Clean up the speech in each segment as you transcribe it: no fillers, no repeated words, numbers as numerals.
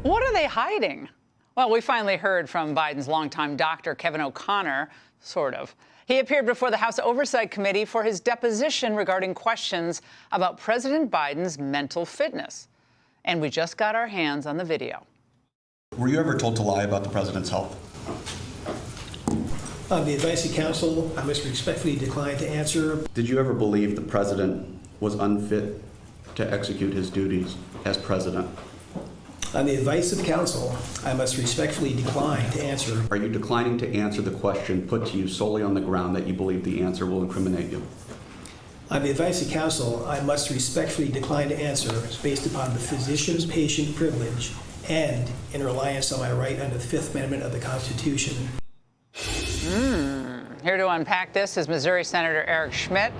What are they hiding? Well, we finally heard from Biden's longtime doctor, Kevin O'Connor, sort of. He appeared before the House Oversight Committee for his deposition regarding questions about President Biden's mental fitness. And we just got our hands on the video. Were you ever told to lie about the president's health? On the advice of counsel, I must respectfully decline to answer. Did you ever believe the president was unfit to execute his duties as president? On the advice of counsel, I must respectfully decline to answer. Are you declining to answer the question put to you solely on the ground that you believe the answer will incriminate you? On the advice of counsel, I must respectfully decline to answer based upon the physician-patient privilege and in reliance on my right under the Fifth Amendment of the Constitution. Here to unpack this is Missouri Senator Eric Schmitt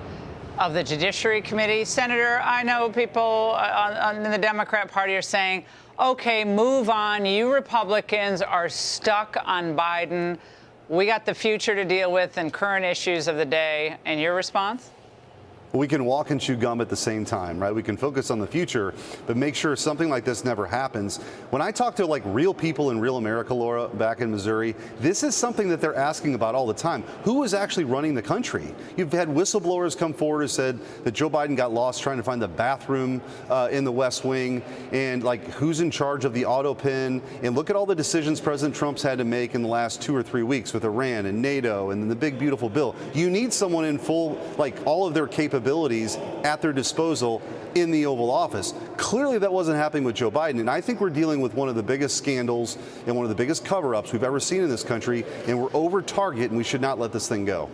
of the Judiciary Committee. Senator, I know people in the Democrat Party are saying, okay, move on. You Republicans are stuck on Biden. We got the future to deal with and current issues of the day. And your response? We can walk and chew gum at the same time, right? We can focus on the future, but make sure something like this never happens. When I talk to real people in real America, Laura, back in Missouri, this is something that they're asking about all the time. Who is actually running the country? You've had whistleblowers come forward who said that Joe Biden got lost trying to find the bathroom in the West Wing, and who's in charge of the auto pen. And look at all the decisions President Trump's had to make in the last 2 or 3 weeks with Iran and NATO and the big beautiful bill. You need someone in full, all of their capabilities at their disposal in the Oval Office. Clearly that wasn't happening with Joe Biden, and I think we're dealing with one of the biggest scandals and one of the biggest cover-ups we've ever seen in this country, and we're over target, and we should not let this thing go.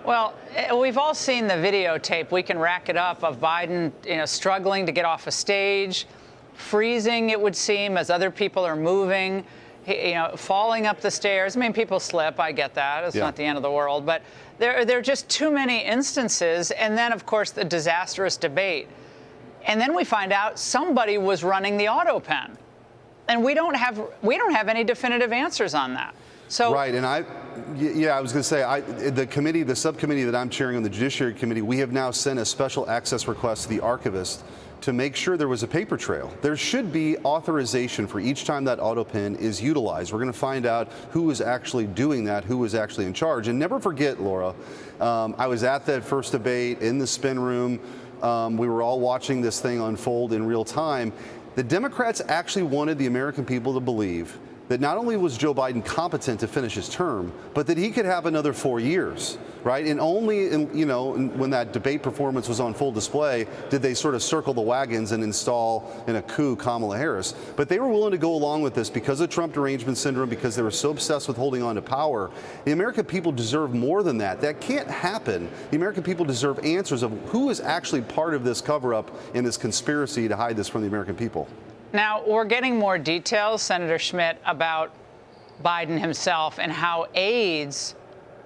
Well, we've all seen the videotape. We can rack it up of Biden, struggling to get off a stage, freezing, it would seem, as other people are moving, falling up the stairs. I mean, people slip. I get that. It's not the end of the world. But there are just too many instances. And then, of course, the disastrous debate. And then we find out somebody was running the auto pen. And we don't have any definitive answers on that. So right, and I was going to say, the subcommittee that I'm chairing on the Judiciary Committee, we have now sent a special access request to the archivist to make sure there was a paper trail. There should be authorization for each time that auto pen is utilized. We're going to find out who is actually doing that, who is actually in charge. And never forget, Laura, I was at that first debate in the spin room. We were all watching this thing unfold in real time. The Democrats actually wanted the American people to believe that not only was Joe Biden competent to finish his term, but that he could have another 4 years, right? And only, when that debate performance was on full display, did they sort of circle the wagons and install in a coup Kamala Harris. But they were willing to go along with this because of Trump derangement syndrome, because they were so obsessed with holding on to power. The American people deserve more than that. That can't happen. The American people deserve answers of who is actually part of this cover-up and this conspiracy to hide this from the American people. Now, we're getting more details, Senator Schmitt, about Biden himself and how aides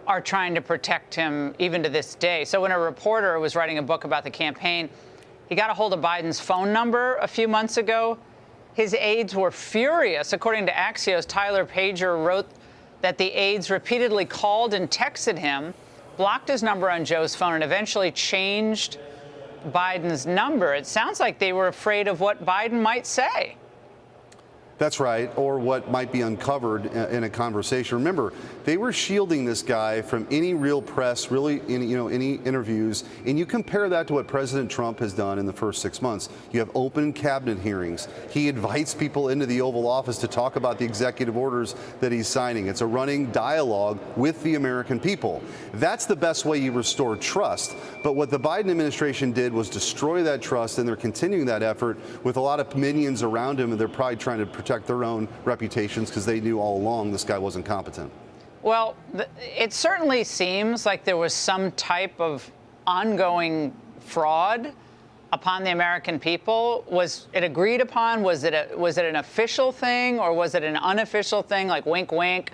are trying to protect him even to this day. So when a reporter was writing a book about the campaign, he got a hold of Biden's phone number a few months ago. His aides were furious. According to Axios, Tyler Pager wrote that the aides repeatedly called and texted him, blocked his number on Joe's phone, and eventually changed Biden's number. It sounds like they were afraid of what Biden might say. That's right, or what might be uncovered in a conversation. Remember, they were shielding this guy from any real press, really, any interviews. And you compare that to what President Trump has done in the first 6 months. You have open cabinet hearings. He invites people into the Oval Office to talk about the executive orders that he's signing. It's a running dialogue with the American people. That's the best way you restore trust. But what the Biden administration did was destroy that trust, and they're continuing that effort with a lot of minions around him, and they're probably trying to protect their own reputations because they knew all along this guy wasn't competent. Well, it certainly seems like there was some type of ongoing fraud upon the American people. Was it agreed upon? Was it an official thing, or was it an unofficial thing, like wink, wink,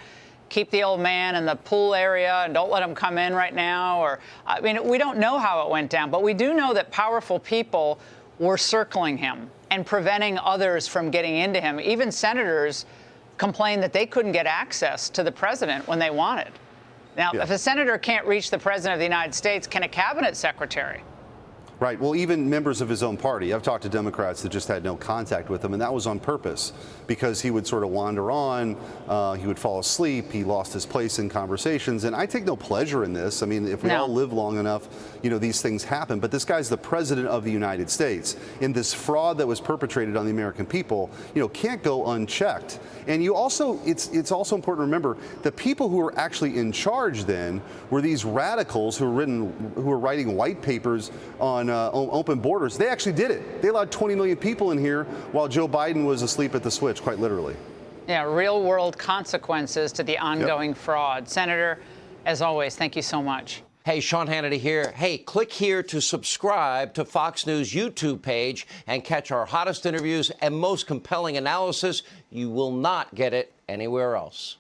keep the old man in the pool area and don't let him come in right now? Or, I mean, we don't know how it went down, but we do know that powerful people were circling him and preventing others from getting into him. Even senators complained that they couldn't get access to the president when they wanted. Now, if a senator can't reach the president of the United States, can a cabinet secretary? Right. Well, even members of his own party. I've talked to Democrats that just had no contact with him, and that was on purpose because he would sort of wander on, he would fall asleep, he lost his place in conversations, and I take no pleasure in this. I mean, if we all live long enough, you know, these things happen. But this guy's the president of the United States, and this fraud that was perpetrated on the American people, you know, can't go unchecked. And you also, it's also important to remember the people who were actually in charge then were these radicals who were writing white papers on open borders. They actually did it. They allowed 20 million people in here while Joe Biden was asleep at the switch, quite literally. Yeah, real world consequences to the ongoing fraud. Senator, as always, thank you so much. Hey, Sean Hannity here. Hey, click here to subscribe to Fox News YouTube page and catch our hottest interviews and most compelling analysis. You will not get it anywhere else.